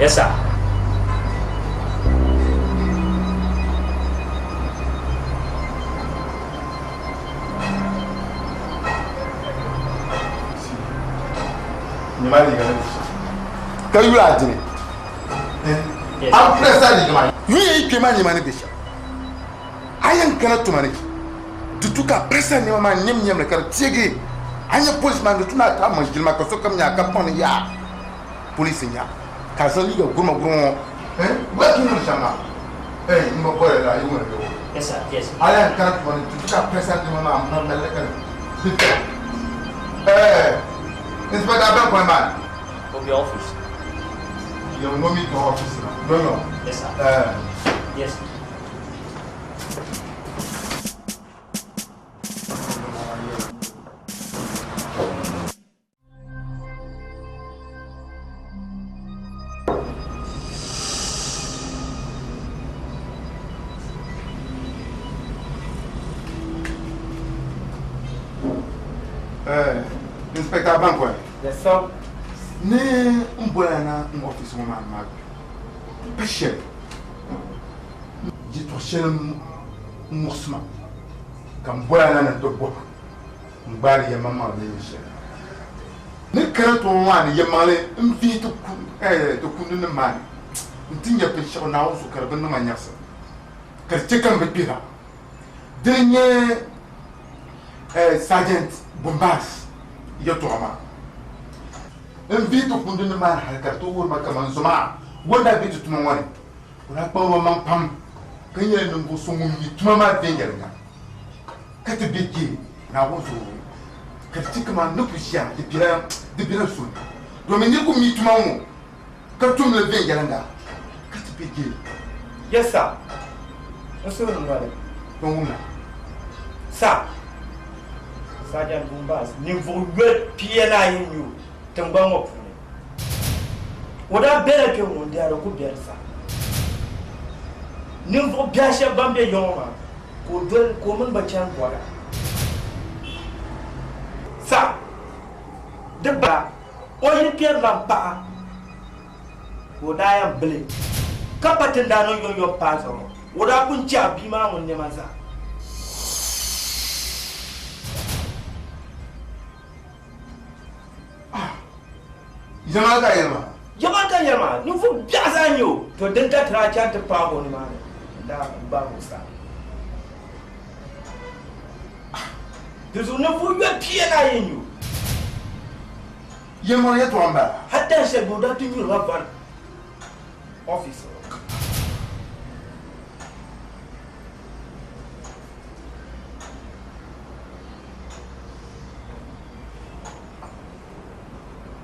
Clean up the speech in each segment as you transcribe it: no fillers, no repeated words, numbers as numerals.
Yes, sir. Can you add it? I'm president. You ain't came on your money. I am cannot to manage. To took a president, your man, name like a tiggy. I'm a policeman to not come and kill my Kosokam Yakapon ya. Police in ya. Castle, you go grown. Working on Shama. Hey, no boy, I want to go. Yes, sir. Yes. I am cannot want to took a president, your man, not like Inspector Bank, man. Of your office. You know me to office now. No. Yes, sir. Yes. Inspector Bank. Yes, sir. Ne umboyana office woman mag. Peshe. Jito shelem musma. Kamboyana na tobo. Mbari ya mama leisha. Ne kerato wani ya male mfi to kundu ne mani. Ntinya peshe na usu karban na manyasa. Karcheka mbira. Denye Sergeant Bombas yato ama. Invito kundi ni man harkarto wurma kaman zuma wanda bitu tuma wani kuna pawo man pam kanya nungu sungu yi tuma ma dengerga kati biki na wozo kati kama nupushia de bila sun domini ku mi tuma mu katum le dengerga kati biki. Yes, sir. What's your name? Tonguna Sir. Sergeant Bombas, niveau 8 PNI in you. Tambang of me. What I better do when they are a good better. Nimbo Biasha Bambe Yoma, could dwell common by chance water. Sir, the bar, oil Pierre Lampa. Would I am blame? Captain Dano, your puzzle. Would I put Jabima on Nemaza? Jamaica Yama, no for Biazanyo to Denta Tracha to Pavo on man. That Babusta. There's no food you PNI in you. Yamaya Twamba. Hatta said, go down to you, Robert. Officer.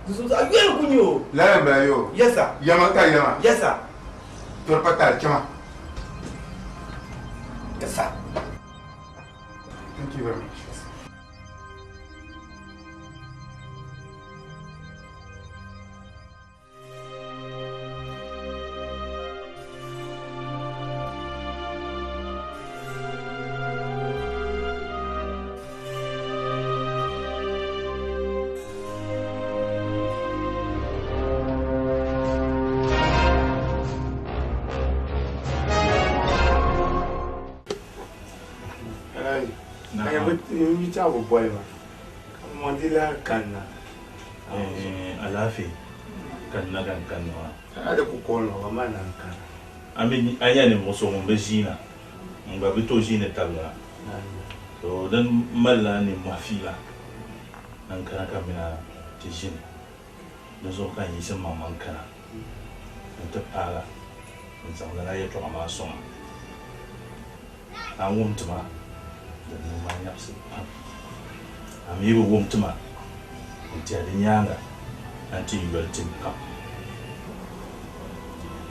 This was a real good news. Yes, sir. Yama. Yes, sir. Torpata, Chama. Yes, sir. Thank you very much. Ciao boy ma. Mondila kanna. Alafi kanna kanwa. Ada ku kono wa mana kan. Ami anya ne moso ngombe jina. Ngba bito jina tabla. So dan malla ni mafila. Nan kana kamina tijin. Dan so kan yi sama man kana. Ta pala. Mun san da ya to ma so. An wumtuma. Da mu ma yapsi. Ami bu wumtuma. Nti adinyanga. Anti yultim kam.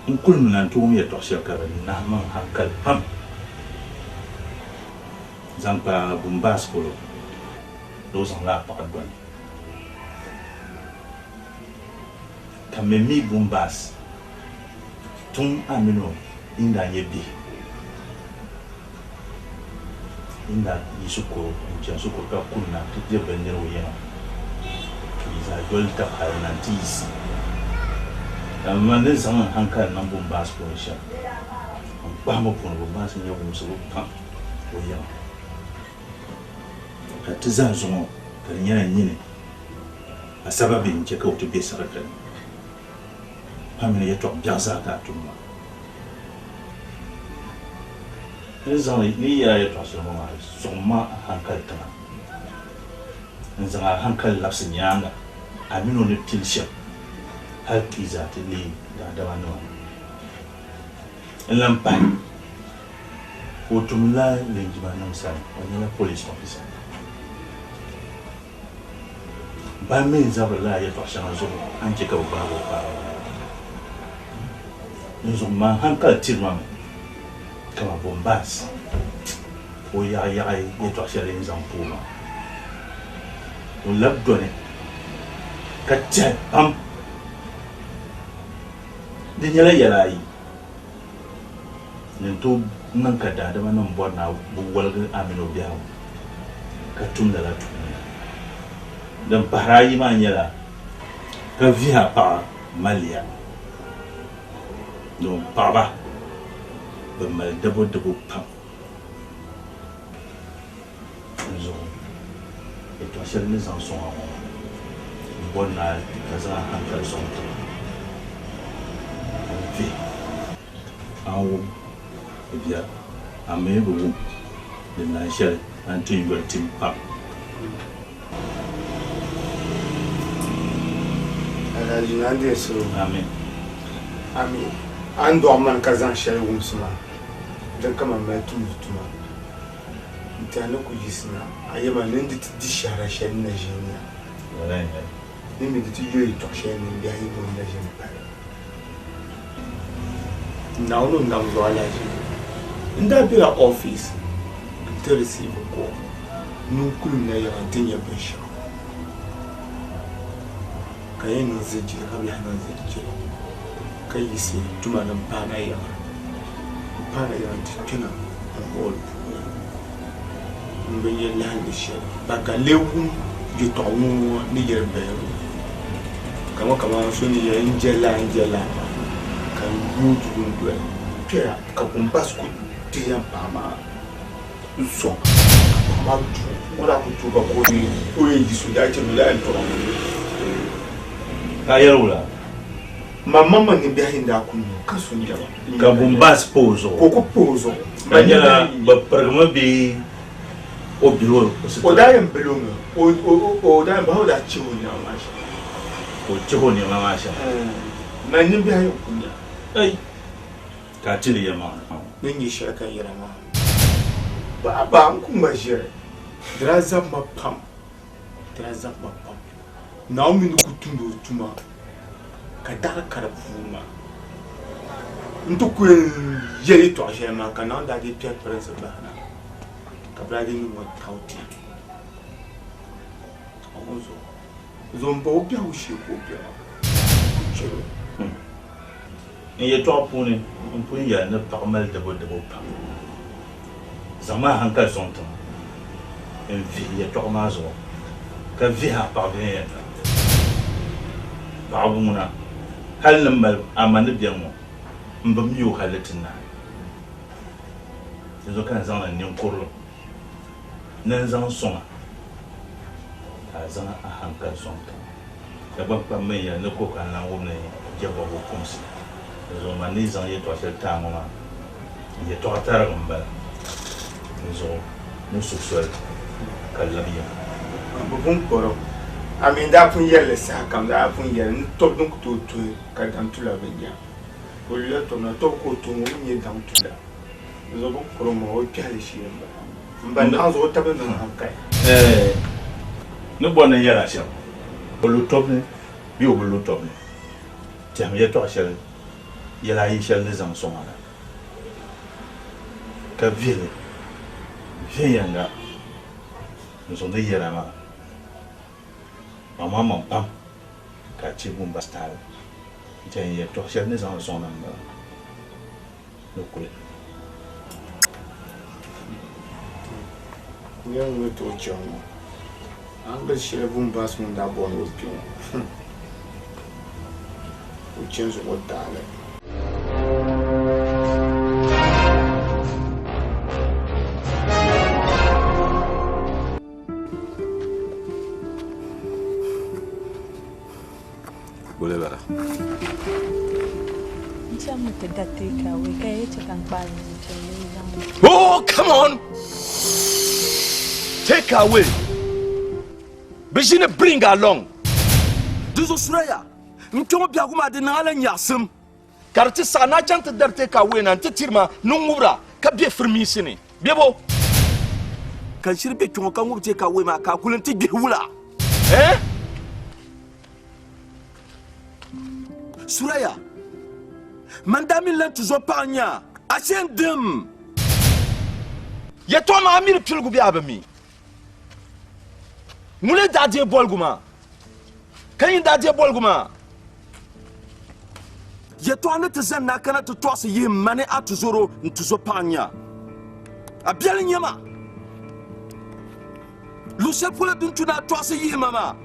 Nkul nan tuum ya toxia ka na man hakkal pam. Zampa bumbas polo. Do sang la pa kan. Kamemi bumbas. Tum amino inda yebi. Inda isuko nchasuko ka kunna tije bendero yena. Iza golta harnantisi. man din zan hankal nan bun ba su ko sha ba mu ko bun ba su ne mu su pam ko ya hatta zan zo kan yana yini a sababin ke ka to be saraka pamina ya to biaza ka tumma zan ni ya to so ma so ma hankal ta zan hankal lafsin yanga amino ne tilsha har kiza ta ne da wani wani lampan otumla lenjima na msani wani na police officer ba min zabala ya fasha na zo an ce ka ba yanzu ma hankal tirma kama bombas o ya fasha da yanzu puma o labdone ka ce am din yala yi nin to nan ka da nan bon na buwal amino biya ka tum da la tum dan parayi ma yala ka via pa malia don paba ba mal dabo pam zo et toi seul les enfants bon na kaza hankal son awo bia ame bu de na share anti your team pap ala jinande so amen ando man kazan share wumsuma dan kama mai tuma mutane ku jisna ayema nindi ti shara share na jinya wala ni mi ti yoyi to share ni bia yi bo na jinya pa now no zo ala jinya nda bi office to receive a call no kulum na ya tinya bisha kayen ziji kabla na ziji kai sai tuma nan pana ya tikina all mbin ya land shi baka lewu ji to mu ni yerbe kama so ni ya njela kan gudu ndo pia ka kumpas ku tiya pama so ma tu ora ku tu ba ko ni o yi su da ce la to ka yarula mama ni bia hinda ku ka so ni da ka bombas pozo ko pozo banyala ba programa bi o bilo o da yan bilo o da ba o da ci woni ma sha o ci woni ma sha na ni bia yo kunya ai ka tiri yama nan yi shaka yara ma ba an kuma jere drazap ma pam na o min ku tundo tuma ka dar karfuma nto ku yeri to ajema kana da di pia prince ba na ka bradi ni mo tauti ozo zombo pia o shi ko pia chero ye to puni puni ya na parmal de bo pam zama hankal sonton en vie ye to ma zo ka vie ha parvenir baabuna hal namal amana biamo mbam yo halatina zo kan zan nan kurlo nan zan sona a zan a hankal sonton da babba mai ya na ko kan nan wona jabo ko kumsi zo mani zan ye to sel tamama ye to tar gamba zo no suksuel kalabiya bubun poro aminda pun yele sa kam da pun yele to donc to ka dan tu la benya o le to na to ko to mo ni dan tu la zo bo poro mo o pya le shi mba na zo ta be na hankai no bona yara sha o lu top ne bi o lu top ne jam ye to sel yela yi shel ne zan son ala ka vile yanga nous on est là maman pam ka ci bumba style tiens y a to chef ne zan son nan ba no kule Yang mo to chama angle chef bumba son da bon opinion uchenzo odale Boleh Oh, come on! Take away. Bijine bring along. Duzo Suraya. Ntomo biaguma de nala nyasem. Karti sana chante dar take away na ntitirma nungura ka bie firmisini. Biebo. Kan shirbe chongo kan ngurte take away ma ka kulanti gihula. Eh? Suraya. Mandami lan tuzo panya. Ascendem. Yeto ma amir pilgu bi abami. Mule dadie bolguma. Kan dadie bolguma. Yeto ane tezan na kana to tosse ye mane atuzoro ntuzo panya. Abiali nyama. Lusel pula duntu na tosse ye mama.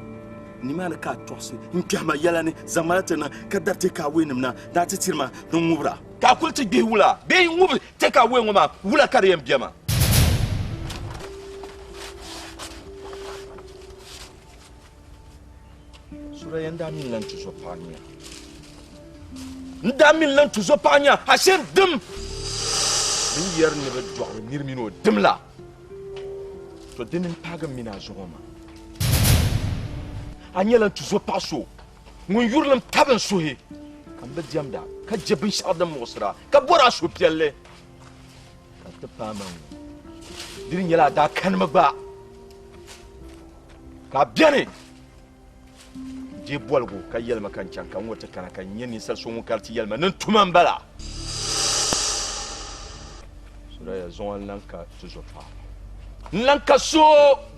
Ni mana ka tosse nkiama yalane zamanatena ka darte ka wenimna da titirma no ngubra. Ka kulti be wula be ngubra te ka wengoma wula kariyem biama. Suraya ndamin lan tuzo panya. Ndamin lan tuzo panya hasem dim. Min yer ne be dwa nirmino dimla. To dinin paga mina zoma. Anyela tuzo paso. Ngun yurlam taban sohe. Kamba diamda ka jabin shadam mosra ka bora so pielle. Ka ta paman. Dirin yala da kanma ba. Ka biane. Je bolgo ka yelma kan canka wata kana kan yeni sal so karti yelma nan tuman bala Suraya zon lanka tuzo pa lanka so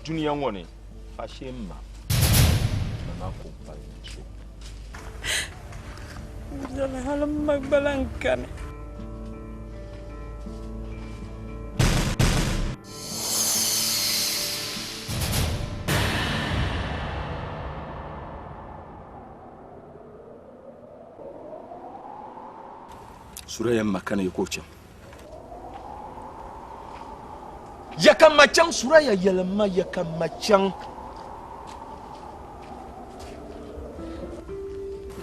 duniya woni fashema na ko pa so jala halam magbalankan Suraya makana yukocha. Yakamachang Suraya yalama yakamachang.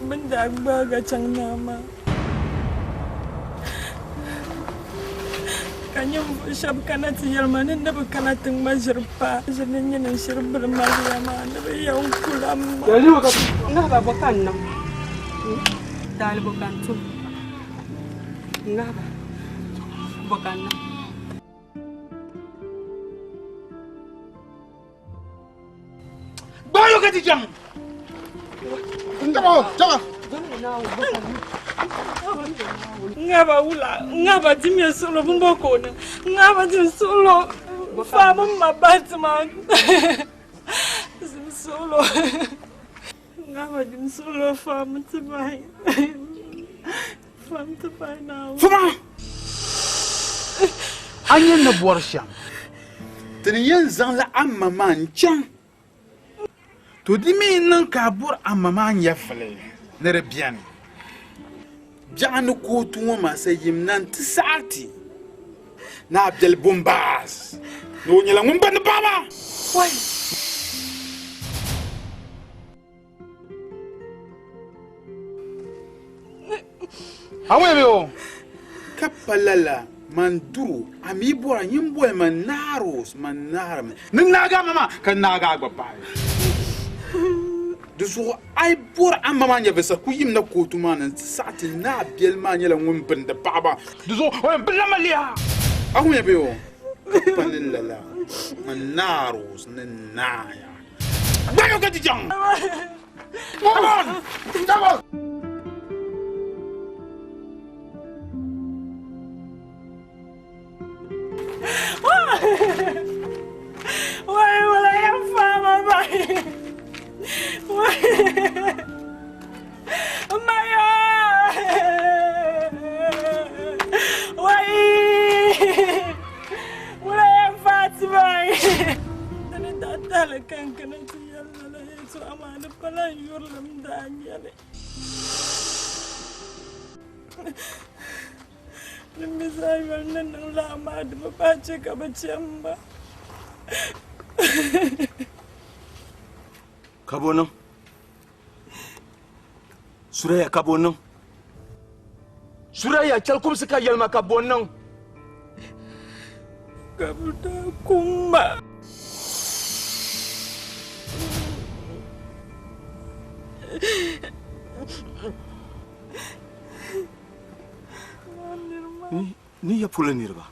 Benda baga chang nama. Kanya shab kana tiyal manin na kana teng majerpa. Jenenya nang sir bermaliama na yang kulam. Jadi ngapa bukan nam. Dal bukan tu. Ngapa? Bukan. Bayo ka dijam. Jangan. Ngapa ula, ngapa timia solo bumboko na. Ngapa tim solo. Fama mabati man. Tim solo. Ngapa tim solo fama tibai. Fama tibai now. Fuma. Anyen na borsha. Tani yen zan la amma man chan. To di mi nan ka bor amma man ya fale. Nere bian. Janu ko tuwa ma sai yim nan tisati. Na Abdel Bombas. No nyela ngumba na baba. Wai. Awebeo. Kapalala manduru ami bora nyimbo manaros manaram. Ninaga mama kan naga agba. Duso ai bora amma manya besa ku yimna ko tumana sati na Abdel manya la ngumba na baba. Duso o mbala malia. Awebeo. Kapalala manaros ninaya. Bayo ka dijang. Come on. Come on. Why will I have fama by? Why? Maya! Why? Will I have fat by? And that telecan can see a little so I'm on the Pala Yurlam Daniel. Misai wannan nan lama da ba ce ka bace ba. Kabonan. Suraya kabonan. Suraya calkum suka yalma kabonan. Kabuta kumba. Ni ya pula nirba.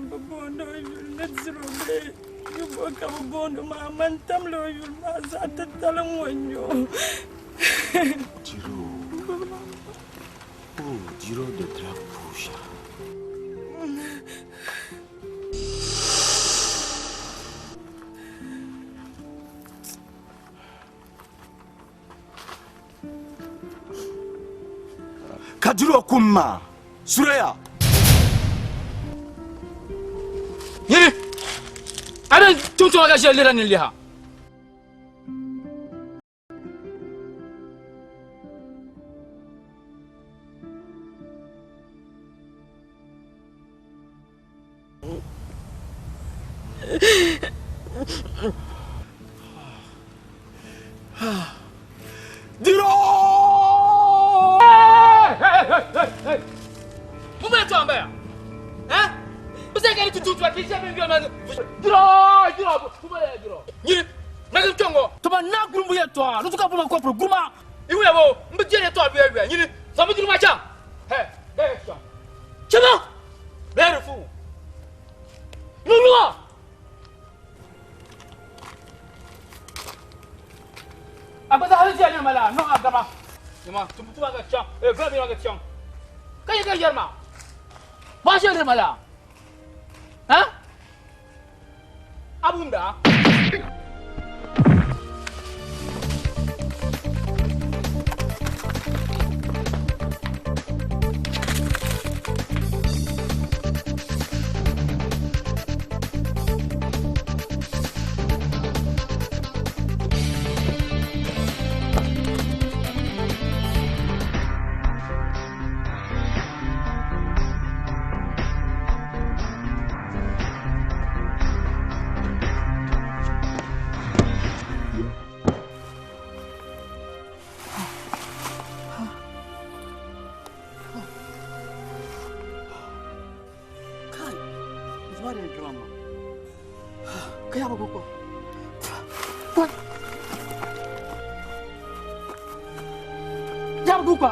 Babondo yul na zero be. Yubo ka babondo ma mantam lo yul ma za ta talang wanyo. Jiro. Oh, Jiro de drag pusha. Kadiro kumma. Suraya. Yini. Ada tutu aga jelera ni liha. Diro! Hey! Vous m'êtes en bas? Hein? Vous avez gagné tout toi qui jamais vu un Diro! Vous m'avez Diro. Yini. Nagam tongo. Toba na gumbu ya toi. Lu tuka pour quoi pour guma? Iwu ya bo. Mbe jere toi bien bien. Yini. Ça veut dire ma cham. Hey, derrière toi. Chama. Derrière fou. Lulu. Apa dah hari dia malah, no agama. Cuma tumpu agak cang, berapa agak cang. Kaya kaya jerma. Masih ada malah. Hah? Abunda. Kaya apa kok? What? Jangan buka.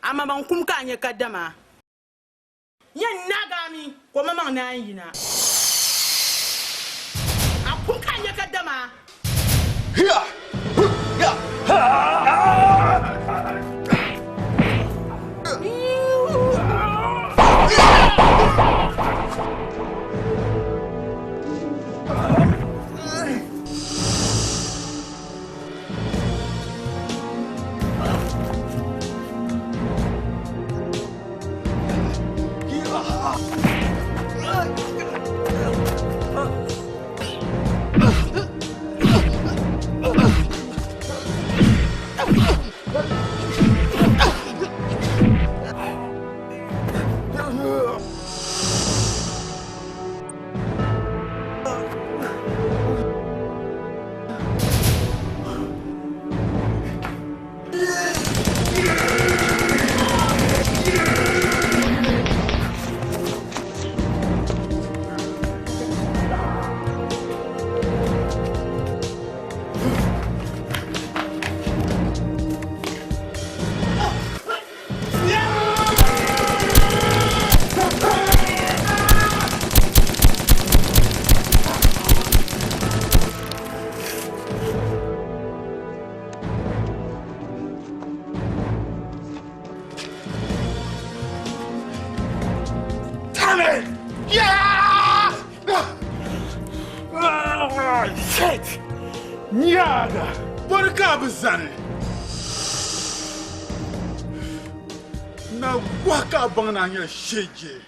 Ama ban kum ka nya kaddama. Yan nagami ko mamang na yina. Akum ka nya kaddama. Ya. Ya. Shit! Nyaga! Barka bizane! Na waka bangna nya sheje.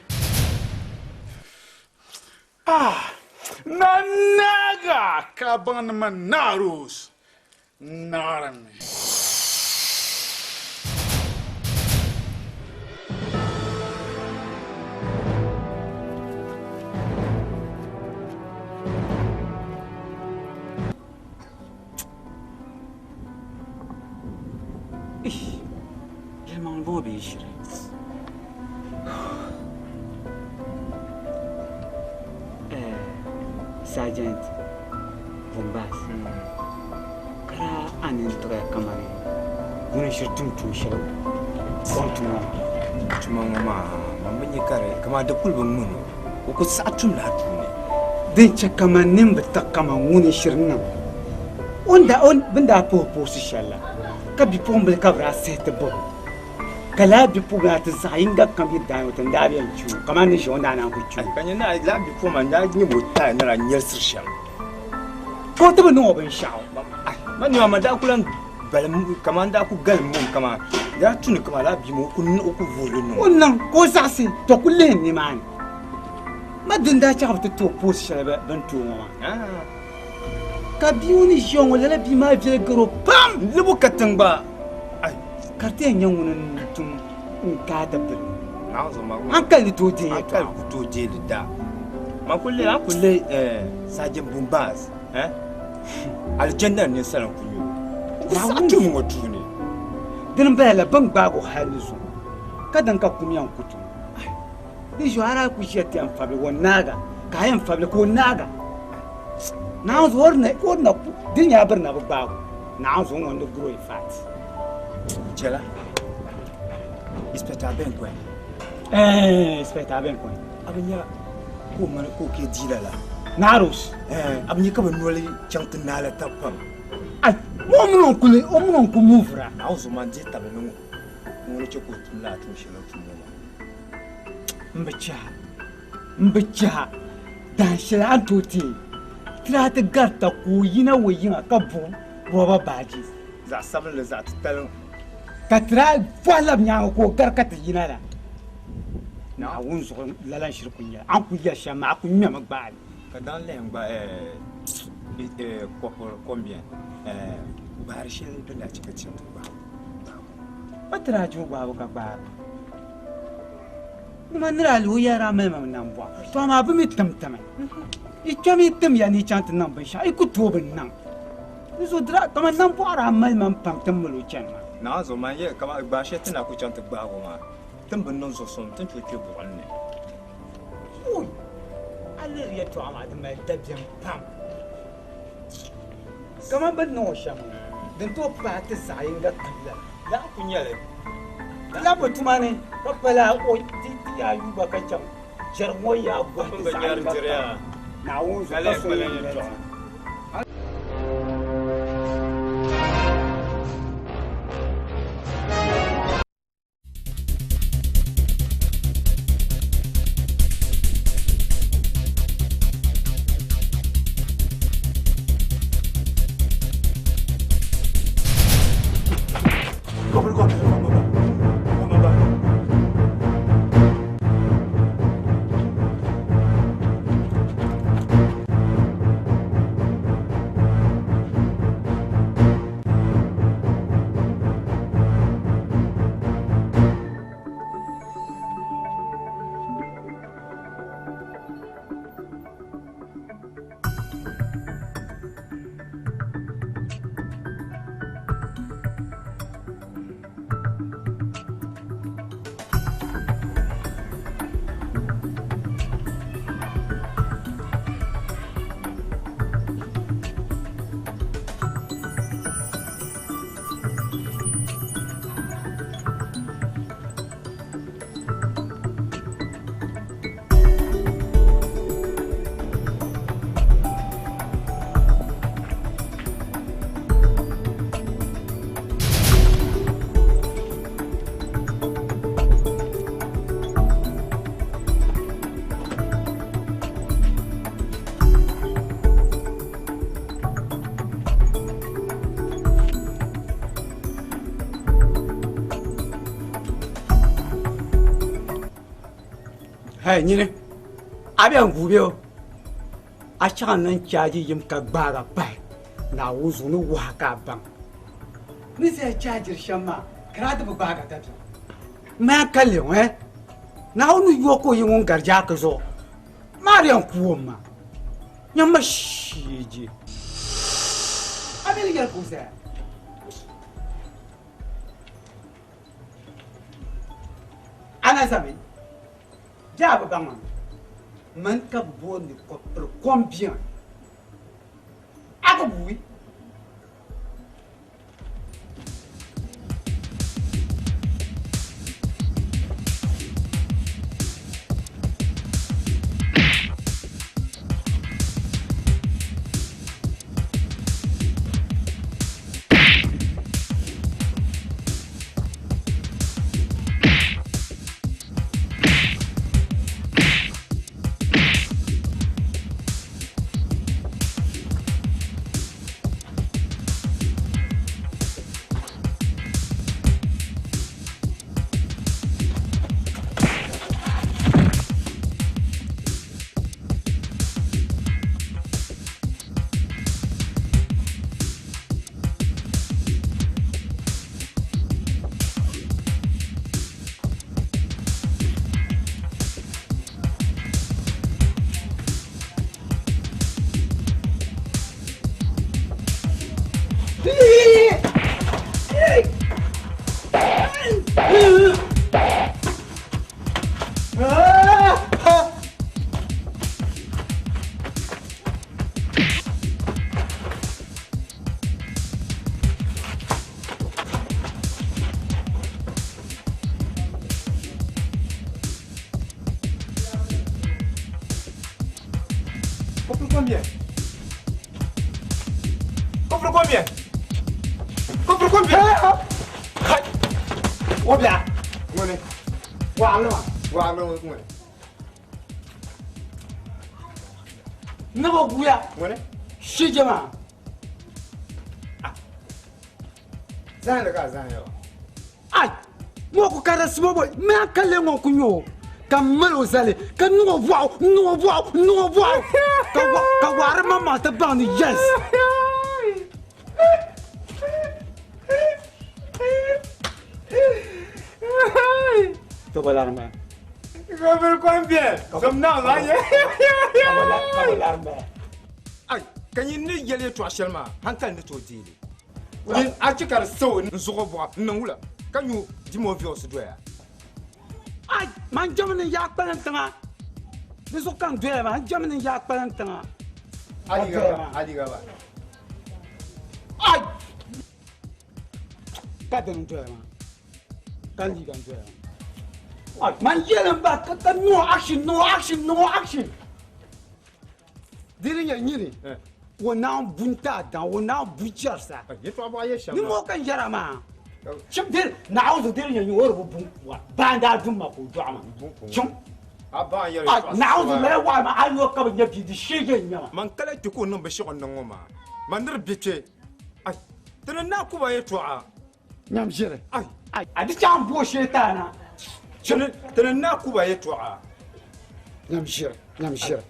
Na naga ka bangna manarus. Narame. الموضوع بيشري ساجنت بومباس كرا أنا نترى كمان ونشرتم توشلو كنتم ما مني كاري كما دكول بمنو وكنت ساعتم لا توني دينش كمان نمبت كمان ونشرنا وندا بندا بوبوس إن شاء الله كبي بومبل كبر أسيت بو kala bi puga ta zayin ga kan bi da watan da biyan ciwo kamar ni shi wanda ana ku ciwo kan yana la bi ko man da ni mota na ran yar sirshan ko ta ba no ban shawo man yo man da kulan balam kamar da ku gal mun kama ya tuni kama la bi mu kun ku volo no wannan ko sasi to kulle ni man madin da ta ta to post shi ban to ma ka biyu ni shi wala la bi ma je garo pam lubu katan ba karte yan wunin tun ka da bin na zo ma hankali to je hankali ku to je da ma kulle ha kulle sajin bumbas aljanna ne sanan kunyo ya wuce mu wato ne din ba la ban ba go halizu kadan ka kumiyan kutu ni jwara ku shete an fabe wonaga ka yan fabe ko naga na zo warne ko na din ya bar na ba na zo wanda gro ifat Jela. Inspecteur Ben quoi. Inspecteur Ben quoi. Abanya ko man ko ke dila la. Narus. Abanya ka banwali chant na la tapam. Ai, mo mun ko muvra. Na zo man je tabe no. Mo ce ko tun la tun shi la tun mo. Mbacha. Dan shi an toti. Tira ta garta ko yina wayina ka bu roba baji. Za sabon la za ta talon katra fala nya ko garka ta yina la na wun so lalan shirkunya an ku ya shama ku nya magba ka dan le ngba combien barishi de la cika cin ba patra ju ba ka ba man ra lu ya ra mai nan ba to ma bu mi tamtama i chami tam ya ni chant nan ba sha i ku to bin nan zo dra kama nan po ara mai man pam tam lu chan ma na zo man ye kama ba she tana ku chant ba go ma tan bin nan zo son tan chu ke bu wanne oi alle ya to ama da mai da biyan pam kama ban no sham dan to pa ta sayin ga kalla la ku nyale la batumane ka bala o ti ya yuba ka cham sharmo ya gwa Kun ga yar jira. na won su Kale ka so kale yin ya to. hey nyine abian gubeo a chagan nan chaji yim ka gbaga pai na wuzu ni wa ka bang ni sai chajir shamma krada bu gbaga ta ma kalle na unu yoko yin garja ka zo marian kuwoma nyamma shiji abin yar kusa ana sabi jab bang man ka boni ko combien ako bui Combien? Coffre combien? Coffre combien? Obla. Ngone. Wala. Wala ngone. Nabo buya. Ngone. Shijama. Zan da ka zan yawa. Ai. Mo ko kara simo boy. Me akalle ngo kunyo. Kamelo zale. Ka nugo wow, nugo wow, nugo wow. Ka wara mama ta bani yes. To balarma. Coffre combien? Comme non là. Balarma. Ai, kan yin ni yele to shelma, hankal ni to dile. Wani a cikar so ni zugo bo nan wula. Kan yu dimo vios doya. Ai, man jamani ya kpalan tanga. Biso kan doya man jamani ya kpalan tanga. Ali gaba. Ai. Kadan doya man. Kan ligan doya. Man yelen ba ka no action, no action, no action. Dirin ya nyiri. Wona bunta da wona bujar sa. Ye to ba ye sham. Ni mo kan jara ma. Chim dir na auzu dir ya nyoro bu banda dum ma ko do ama. Chum. Aba ye. Na auzu le wa ma ayo ka ba nyabi di shege nyama. Man kala ti ko non be shi on ngoma. Man dir biche. Ai. Tana na ku ba ye to a. Nyam jere. Ai. Adi cham bo shetana. Tana na ku ba ye to a. Nyam jere.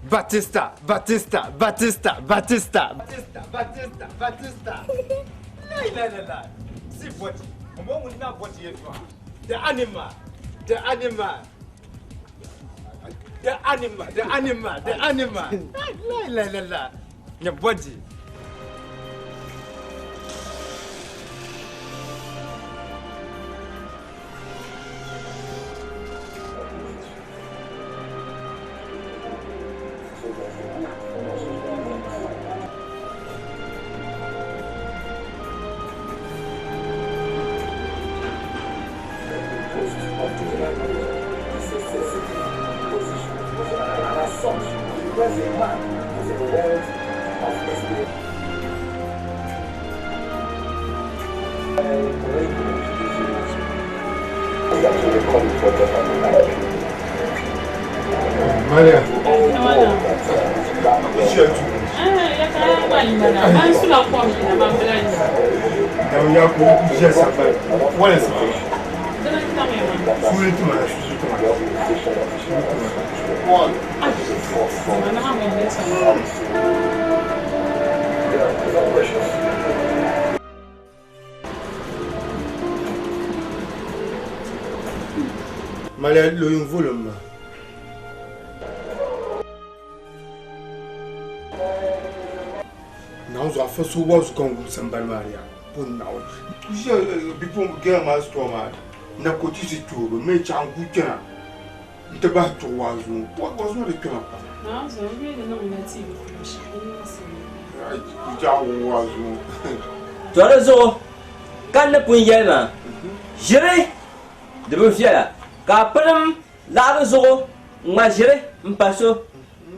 Batista. La. See what? Mo mun na what ye to. The animal. La. Nya body. Maria. Maria lo yung volume. Now so after so was going Sambal Maria. Put now. Before we get my store man. Na kotisi to me changu kena. Ite ba to wazu. What was not the kena pa? Now so really no na TV. Ita wazu. Tore zo kan na pun yana. Jire de bu fiala. Ka pram la zo ma jire mpaso.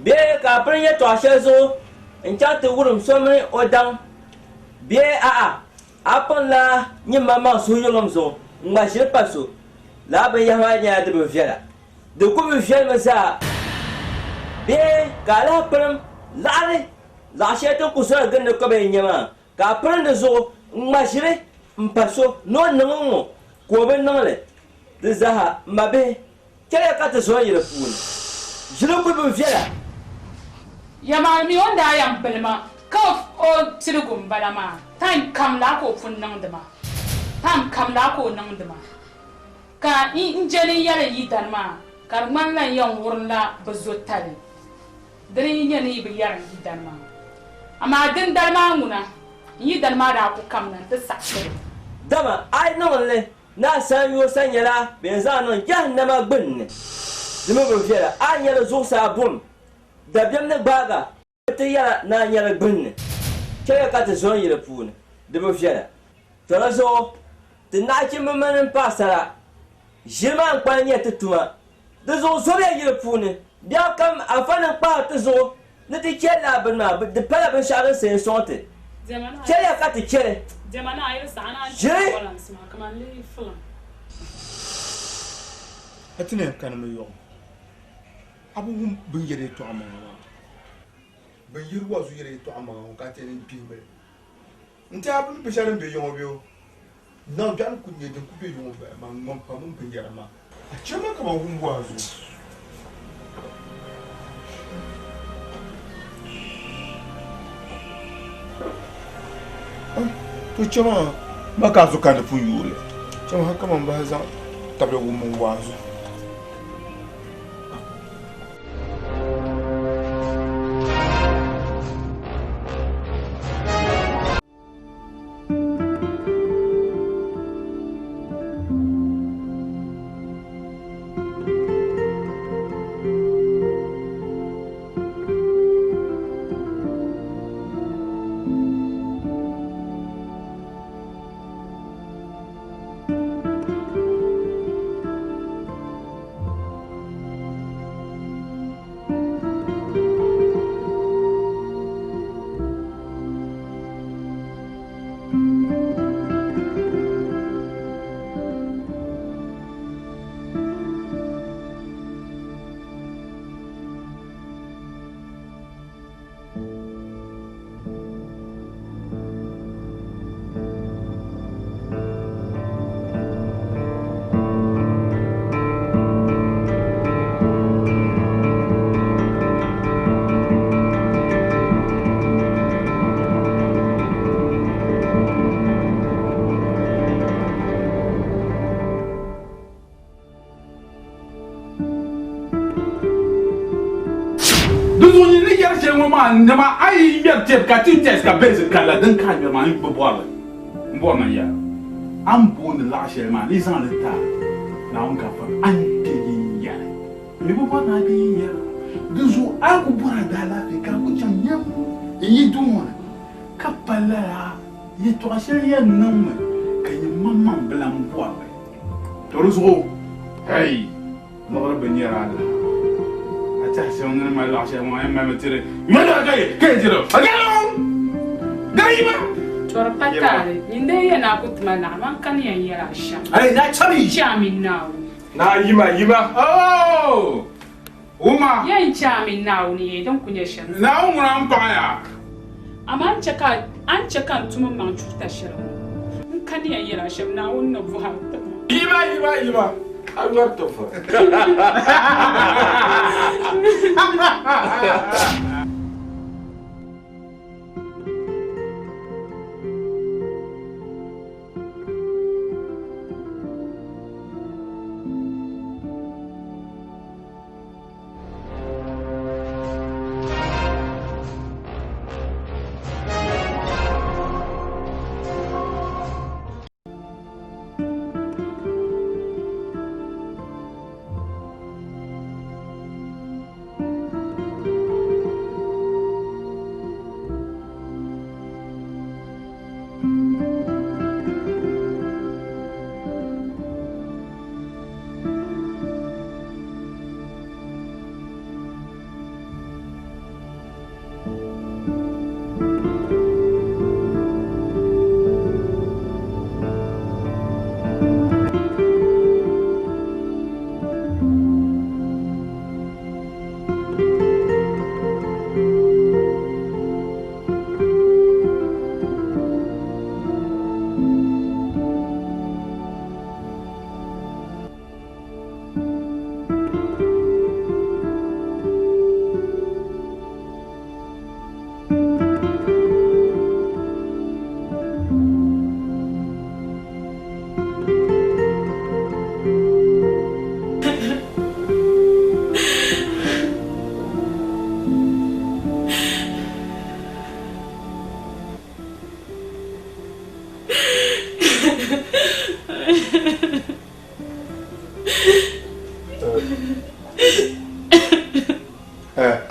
Be ka pran ye to ashe zo. Ncha te wurum so me odang. Be apon la ni mama so yolom zo. Ma jire paso. La ba ya ma nya de bu fiala. De ko bu fiala sa. Be ka la pram la she to ku so gan ko be nyama. Ka pran de zo ma jire mpaso no nango ko be nangale. De zaha mabe kaya ka te so yele fun. Jilo ko bu fiala. Yama mi wanda yam pelma ka o tilugum balama time kam la ko fun nang dama time kam la ko nang dama ka injeli yale yidan ma karman la yon wurla bazotale dare nyane bi yaran yidan ma amma din dalma nguna yidan ma da ku kam nan ta sakse Dama ai non le na san yo san yala be za non jahannama gbinne dimo bu fiala an yala zo sa bum da biam ne baga te yala na yala gbinne kaya ka te so yele fun dimo fiala tara zo te na ki mamanin pasara jirman kwanye te tuma de zo so be yele fun bia kam afanan pa te zo ne te kela bana de pala ben share sen sonte kaya ka te kere Demana ayır sana Jire. balans ma kaman li falan. Atine kan me yo. Abu bin yere to amana. Bin yiru wazu yere to amana ka te ni pimbe. Nta abu be sharan be yo bio. Na dan ku nye de ku be yo ba ma ngom pa mun bin yere ma. A chema ka ma hum wazu. To chama maka zo kan pun yule chama haka man ba za tabe mun wazo Duzu ni yar ce mu ma ndama ai yar ce ka tin ce ka bezi kala dan kan ma ni bo bola. Mbo na ya. Am bo ni la she ma ni san le ta. Na on ka fa an te yin ya. Mi bo na bi ya. Duzu a ku bura da la fi ka ku chan yam. Yi du mo. Ka pala yi to she ya nam ka yi mamman blan bo. To ruzo. Hey. Mo ben ya ala. تحسون ما لا شيء ما متري ما لا جاي كيجرو اجلون دايما توربتاري يندي انا كنت مالع ما كان يرى الشام اي لا تشري شامي ناو يما اوه وما يا شامي ناو ني دون كنيا شام ناو مرام طايا اما انت كان تم ما تشوف تشرو كان يرى الشام ناو نبوها يما أقدر تفهم.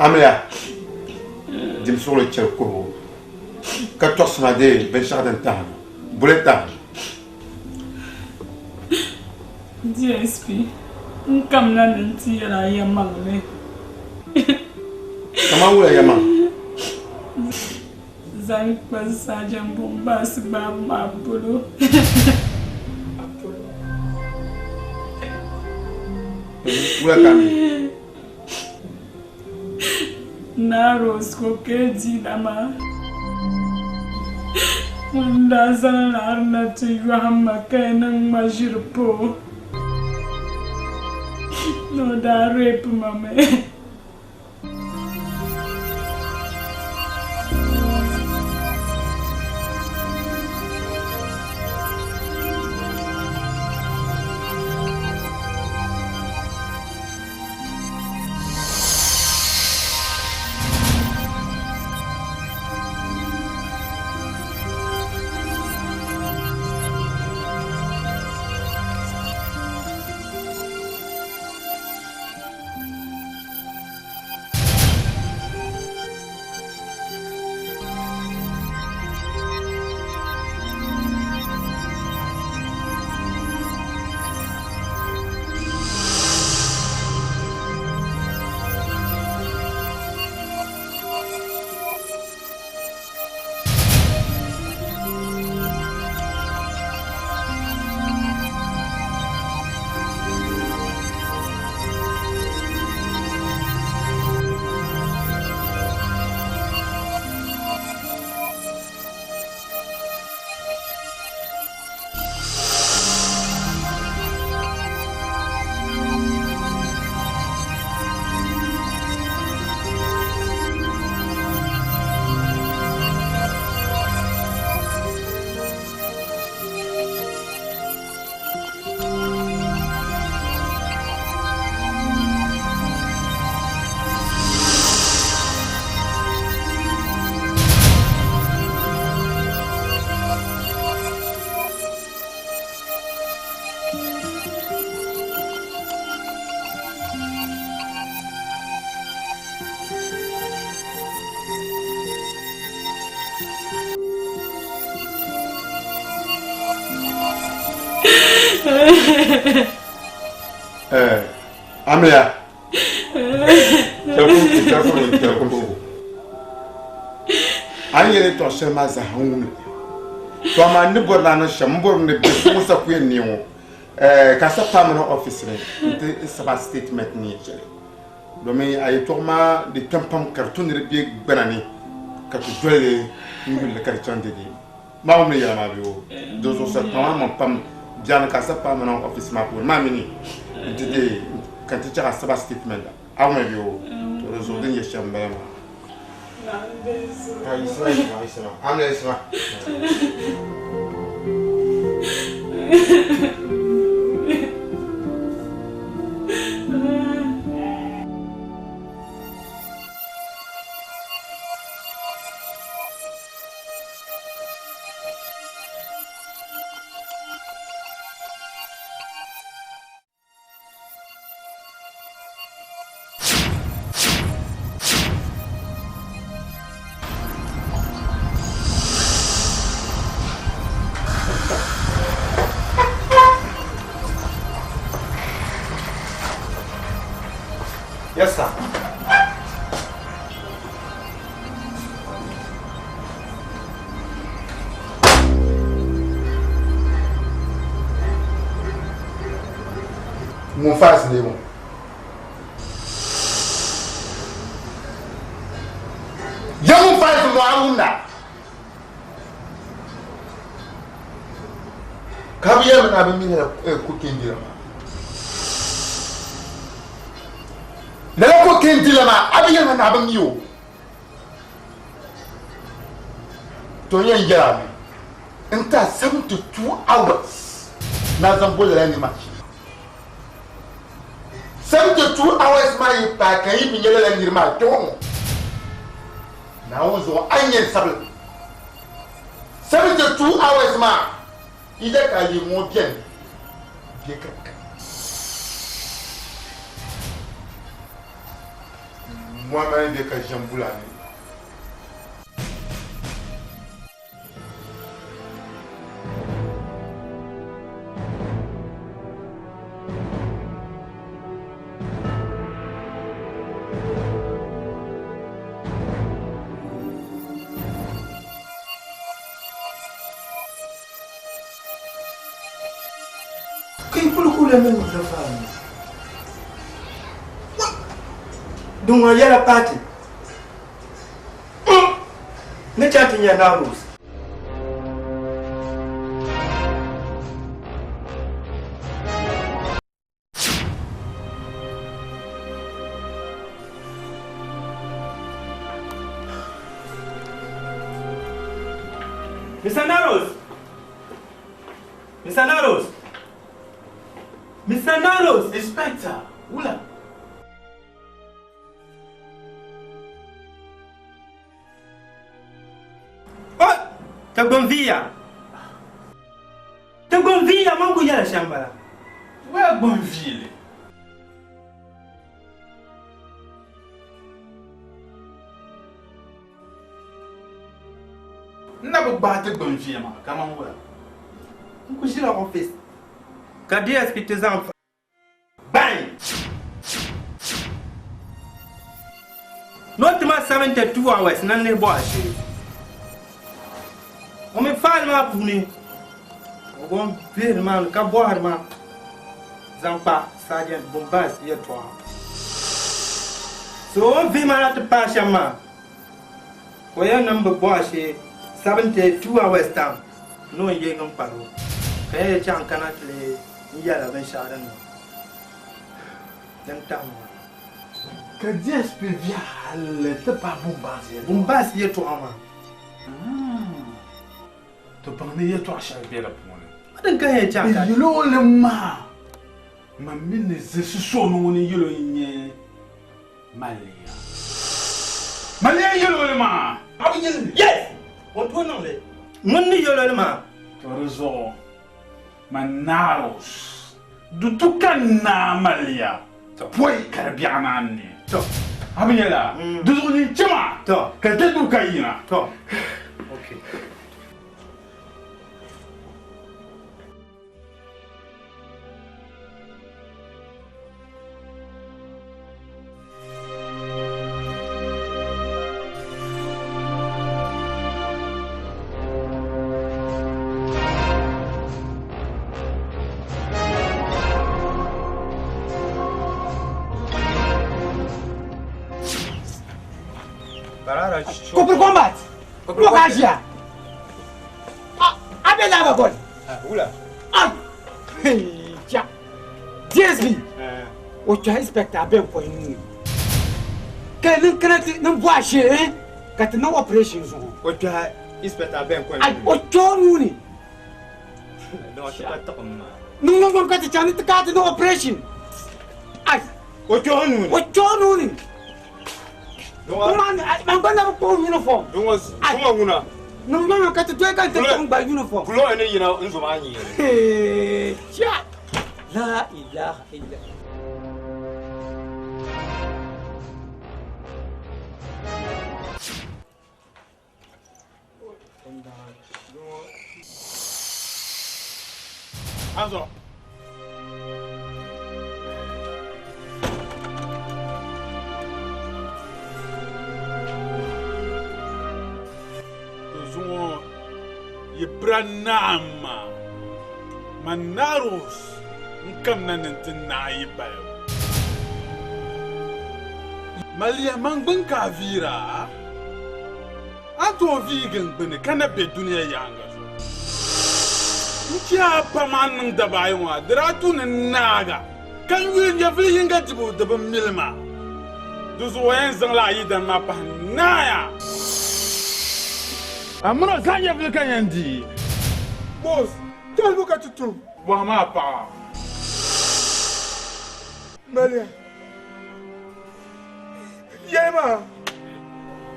Amelia, dis-moi sur le tchelko. 14 nadé, ben chardin tan, bouletan. DSP, comme là, le tir à Yaman. Comment vous la Yaman? Zai pas ça, jambon, basse, bam, Apollo. Où la Camille? Naros koke di dama Unda zan arna tu yuhamma kainang majirpo No da rape mame Amelia. Careful. I get it to share as a home. To a man, the Borlano Shambor, the Busa Queen Neo, Casa Permanent Officer, it's about statement nature. Domain, I told ma the Tampam cartoon big banani, Catuelle, you will look at it on the day. Mammy, Yamavio, those also Pam, Jan Casa Permanent Office map with Mammy. Today, can teach us about statement. How may you to resolve in your chamber? I'm Yes, sir. Mon face, les bons. Young fight for Aruna. Kabiya na abin cooking deal. Na cooking deal ma abiya na abin yo. To yin jira mi. Inta 72 hours. Na zan bole la ni ma. 72 hours ma yi pa kan yi binyele la ni ma to. Na onzo anyen sable. 72 hours ma. Il est qu'à y mon bien. Moi-même, il est que j'aime vous l'année. Donc il y a la partie. Ne chante ni na rose. Mr. Naros. Mr. Naros. Mr. Naros, Inspector. Oula. Oh, t'as bonvia. T'as bonvia, manco ya la chambara. Ouais, Bonville. N'a pas battu Bonville, ma. Comment on va? On couche la office. Kadi est-ce tes enfants? Bang! Not ma 72 hours, nan ne bois. On me parle ma pour nous. On va faire man, ka boire ma. Zampa, sergeant Bombas, hier toi. So on vit ma te pas chama. Voyons number bois chez 72 hours time. Non, il y a un paro. Kaya chan kanat le. Il y a la 20 charden. D'un temps. Que Dieu spécial, t'es pas Bombas. Bombas, hier toi, ma. Tu parles toi, cher bien la pour moi. Adan kaya chan. Et le ma. Ma mine, c'est ce son où on est yolo igne. Malia. Malia yolo le ma. Yes! On tourne en l'air. Mon yolo le ma. Tu as raison. Manaros. Du tout na Malia. Poi carbianani. To. Abiyela. Du zoni chama. To. Que te du kaina. To. OK. Couple combat. Locasia. Abe lava gol. Oula. Ah. Tiens. DSB. O tu as inspecteur ben ko ni. Ke nan kanati nan boache hein. Kat nan operation zo. O tu as inspecteur ben ko Ai o chonu ni. Non, je pas top ma. Non kat chani kat no operation. Ai O chonu ni. o chonu ni. Man bana ko uniform. Dungos, kuma nguna. Non kat to kan ta ba uniform. Kulo ene yina nzo ma nyi. Tia. La ilaha illallah. Anzo. Zuo Ibranama Manaros nkam nanentina yibayo. Malia mangbin ka vira. Ato vegan bene kana be duniya yanga. Nkia paman da baywa dratu naga. Kan wi ya fi hinga tibu da ban milma. Duzu wayan zan la yi da ma pa naya. Amuna sanya fi kan yandi. Boss, tell me what to do. Wa ma pa. Malia. Yema.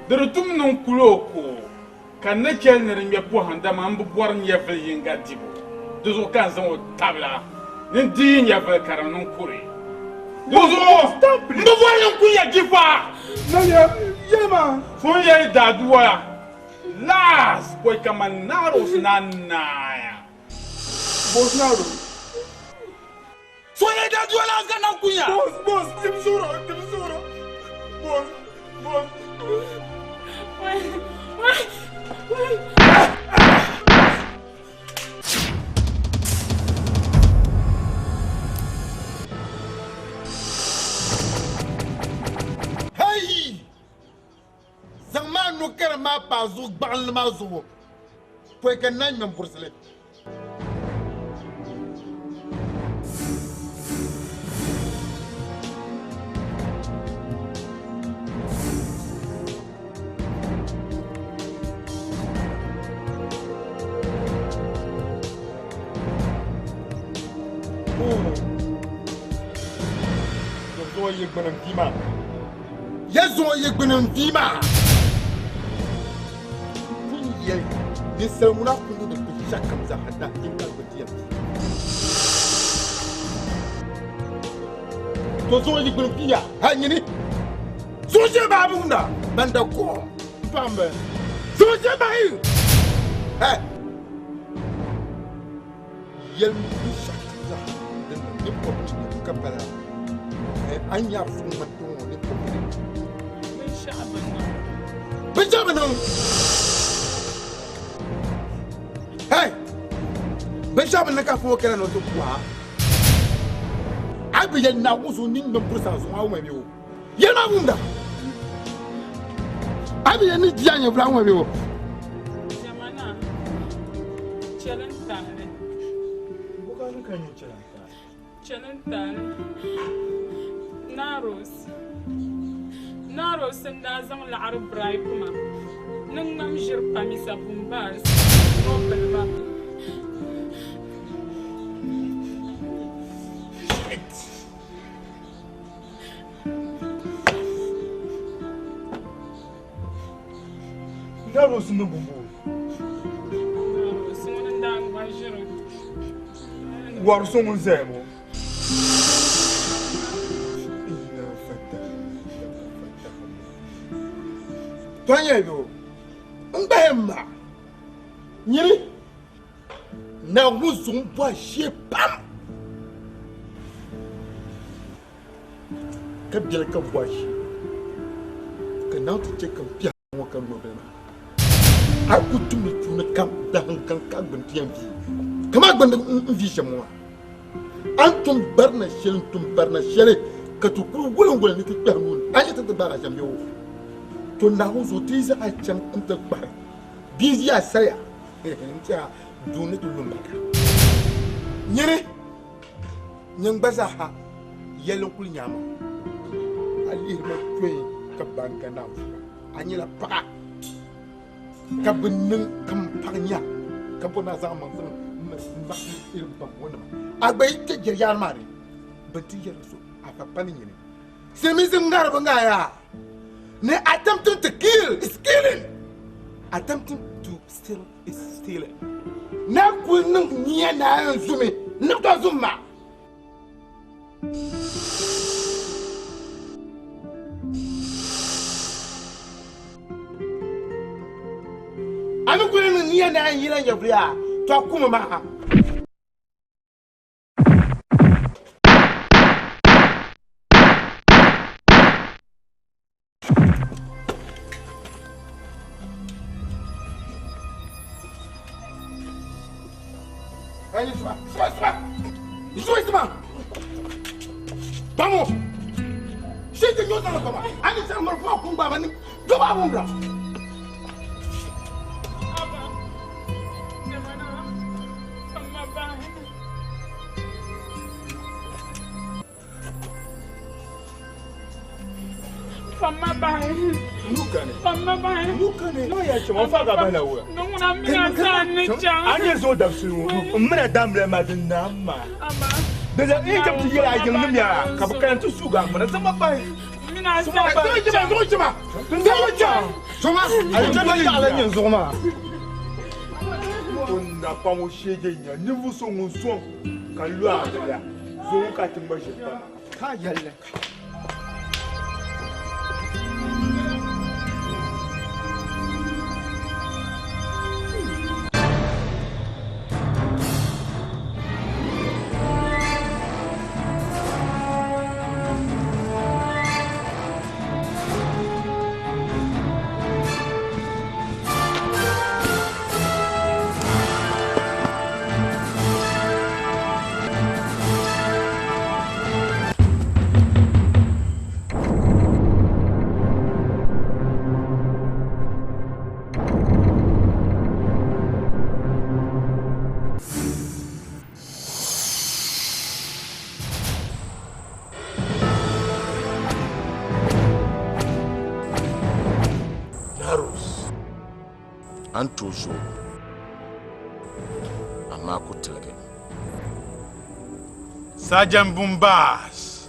Drutum non kuloko. Kan na kel ne ringa po handa ma mbu bor nya fi hinga tibu. Duzu kan zan o tabla. Nin di nya fi karam non kure. Duzu stop. Mbu bor nya kunya gifa. Malia, yema. Fon ya daduwa. Las, boy kamanaros nanaya. Bosnaro. Soye da duala zana kunya. Boss, timsura. Boss. Hey! Zaman no kera ma bazu gbal ma zo. Foi que nan men bursele. Zo ye gbenam fima. Yezo ye gbenam fima. Ni selmuna kunu da ku shakka za hada in ka godiya to zo yi gurbiya ha ni so je ba bunda banda ko pambe so je ba yi ha yel mu shakka za da ni ko ka bala an ya fu mutum ne ko bin shaban Hey! Benjamin naka fo kera no to kwa. Abi ye na wuzu nin ben pursa so hawo me biwo. Ye na wunda. Abi ye ni dia nya bra wo biwo. Jamana. Challenge tane. Bukan kan yin challenge. Challenge tane. Naros nda zang la arab brai kuma. Nang mam jir pamisa bumbas. Problema. Naros no bumbu. Naros ndang bajiro. War songun zemo. Toye do. Mbemba. Nyiri. Na wuzu bo she pam. Ka bil ka bo she. Ka na to che kan pia mo kan no bema. Aku tumi tumi kam da hankan ka gbin tiyan bi. Kama gbin vi je mo. Antum barna shele ka to ku wulun wulun ni ti pia nun. Ayi ta bara jambe wo. to na hu zo ti za a can ta gbar bi ya saya ntia du ne to lumba nyere nyang baza ha yelon kul nyama ali ma toy ka banka na anyi la pa ka binnin kampanya ka bona za man zan ma irin ban wannan abai ke jiryan mare banti yar so aka panin ne sai mi zan ngar ban ya ne attempting to kill is killing, attempting to steal is stealing. Na kunun niya na zumi na to zuma. Ami kunun niya na yiran yabriya to kuma ma. Vamos! Chega de outra coisa. A gente não vai com baba nem. Do baba umbra. Fama bai. Fama bai. No ya chama faga bana wa. No na mi asa ni chan. Anye zo da su. Mna damre ma din na ma. Ama. Da da in ka tiye a yin nimya ka bukan tu su ga mana sama bai. Mina sa ba. Zoma. Zoma. Ai ta ba ya lan yin zoma. On na pa mo shege nya ni vu so ngun so kan lu a da. Zo ka tin ba shi ba. Ka yalle. Antujo Amako Tilgen Sergeant Bumbas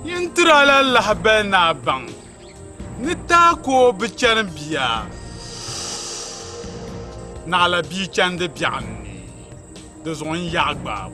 Yintrala lahbana bang Nita ko bichan biya Nala bichan de bianni De zon yagba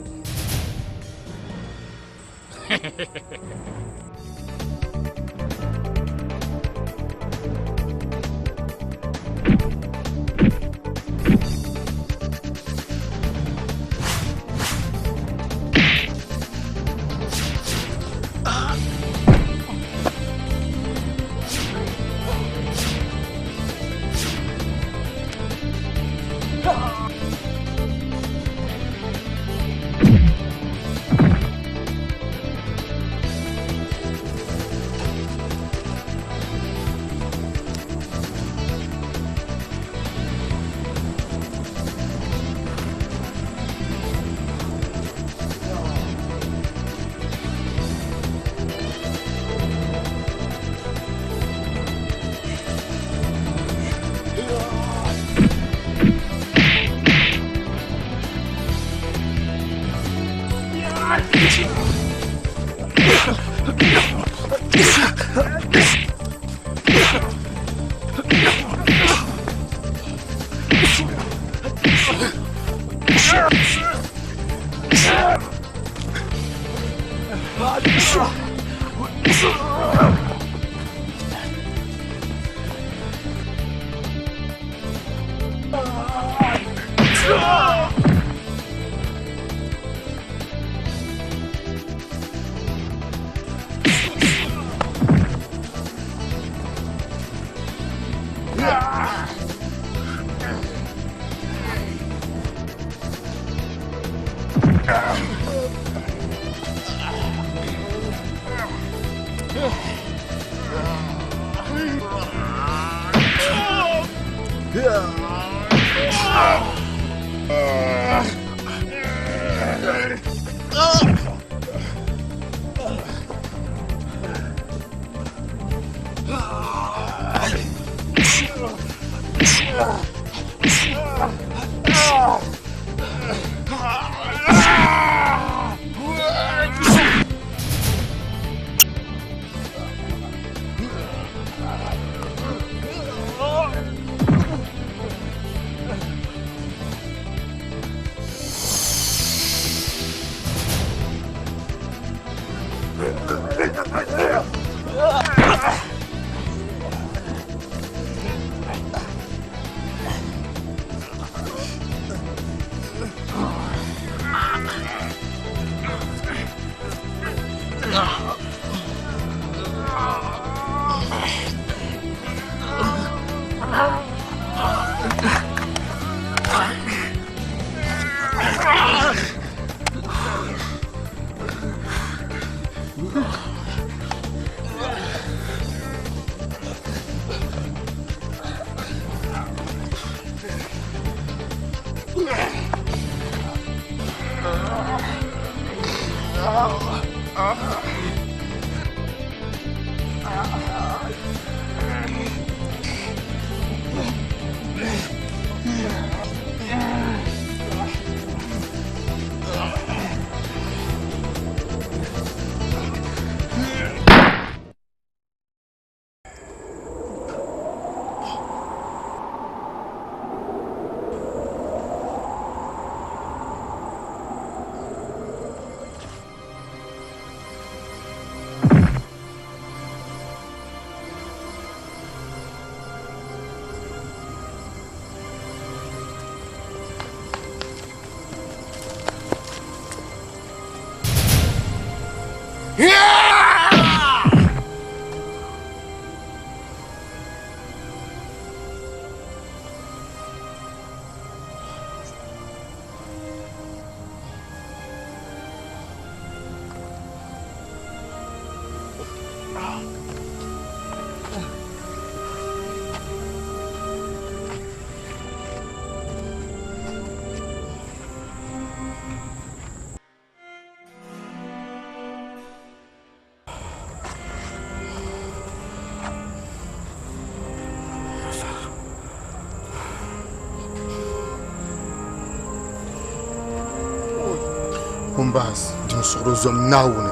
Kumbas, dim soro zom naune.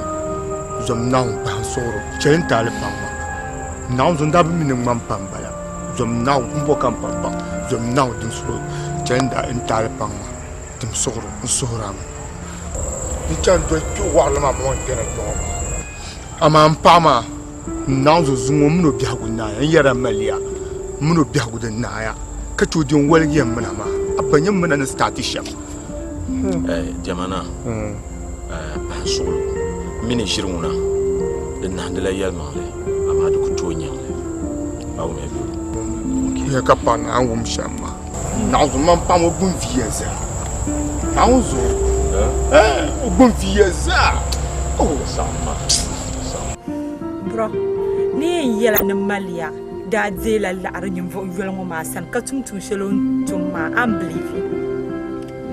Zom naun pan soro. Chen tale pamba. Naun zon dabi mining man pamba ya. Zom naun kumbo kan pamba. Zom naun dim soro. Chen da in tale pamba. Dim soro, soram. Ni chan do chu wa la ma mo tena dom. Ama pama. Naun zo zungo muno biagu na ya yara malia. Muno biagu de na ya. Ka chu din wal yem mana ma. Abanyam mana na statisha. Jamana pansolo mini shiruna de nandela yalmale amadu kutonyangle awu mebi ya kapana angum shama nazo man pamo bun vieza nazo bun vieza oh sama bro ni yela na malia da zela la arnyum vo yelmo ma san ka tumtum shelon tumma am believe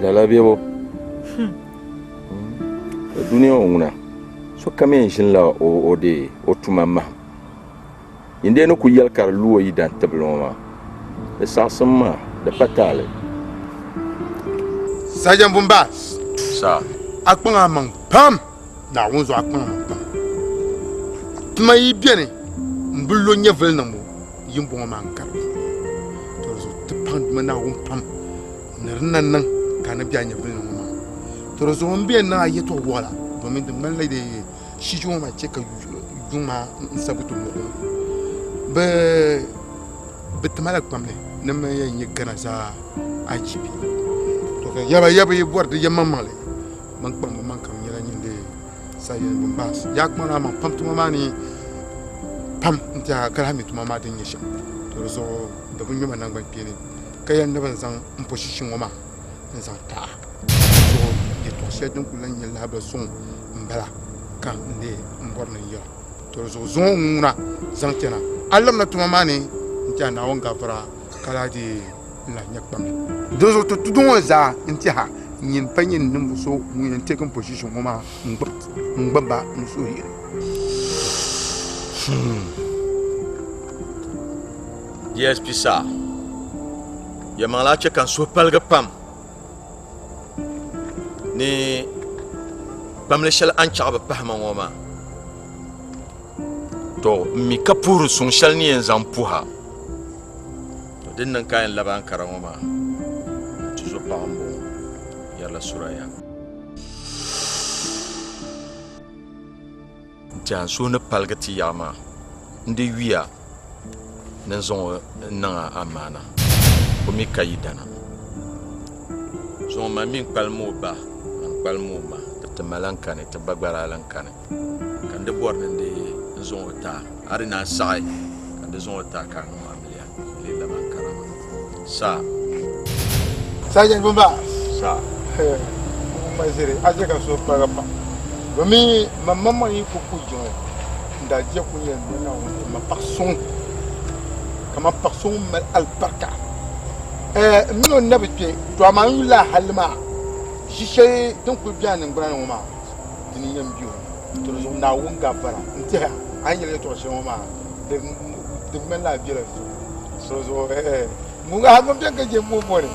la biebo dunia nguna so kame shin la o de o tumama inde no ku yel kar luo yi dan tabloma de sasama de patale Sajan Bumbas sa akpang amang pam na wonzo akpang amang pam tuma yi biene mbulo nyevel na mo yimbo man kar to zo tepand mana won pam nernan nan kana biya nyevel na mo to zo mbien na yeto wala domin de man de shijo ma cheka yuma sabutu mo be tamala pamle na me yin kana sa ajibi to ka yaba yi borde yamma male man pam man kam yela nyinde Sajan Bumbas yak mana man pam tuma mani pam nta kala mi tuma ma din yesha to zo da bun yuma nan ban pieni kayan na ban san position ma san ta so ye to se dun kulan yela ba son mbala kan de mborna yo to zo nguna zangtena allam na tuma mani ntia na wonga fara kala di la nyakpam do zo to tudun za ntia nyin panyin nim so mun take position mama ngbamba nso hire Yes, pisa. Ya mala che kan so palga pam. Ni pam le shal an chaba pahma ngoma. To mi kapuru sun shal ni en zampuha. To din nan kayan laban karangoma. Tu zo pambo. Ya la suraya. Jan so na palga ti yama. Ndi wiya. Nan zon nan amana ko mi kayidana zon ma min palmo ba an palmo ma ta malankane ta bagbara lankane kan de borne de zon ta arina sai kan de zon ta kan amliya lilla man karama sa Sajen Bumba sa mazere aje ka so para pa gomi mamma yi ko kujo nda je ko yen na ma parson kama parson mal albarka mino nabite to aman la halma shishe don ku biya nan bran ma dinin yan biyo to zo na wonga bara ntia an yele to she ma de men la biyo so mu ga ha mo biya ka je mo mo ne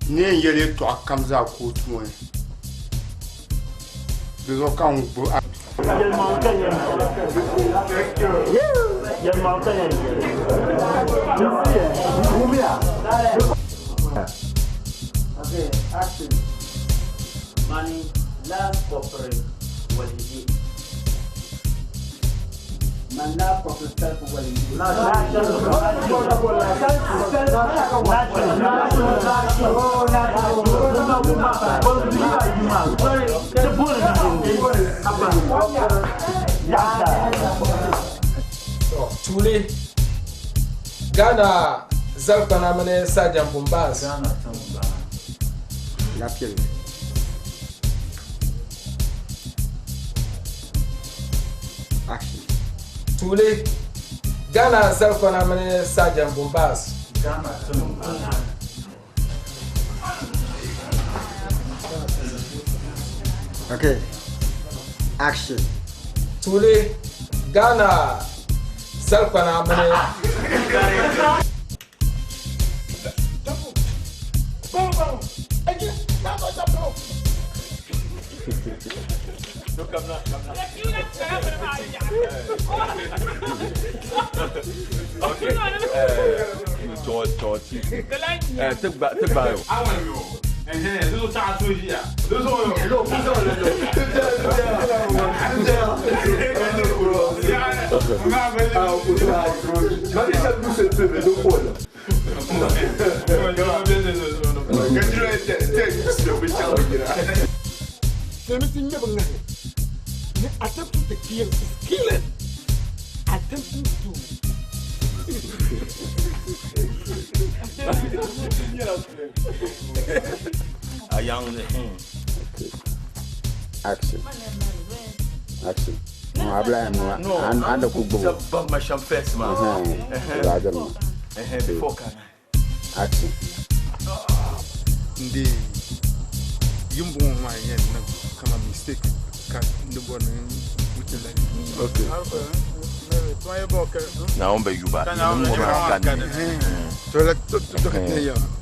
ni yele to akamza ko tuwe bezo kan bo Okay, action. Money, love, corporate, walidi. Man love, corporate, self, walidi. Tule Ghana Zalpana mane Sajam Bombas la piel Tule Ghana Zalpana mane Sajam Bombas Okay. Action. Tule Ghana Zalpana Mane. Anything never attempting to kill is killing. Attempting to. A young Action. Action. No, I blame you. No, I'm the cook. But my champagne, man. Before action. Indeed. You won't mind yet. Come on, mistake. Cut the one with the leg. Okay. Now, I'm back. So let's talk to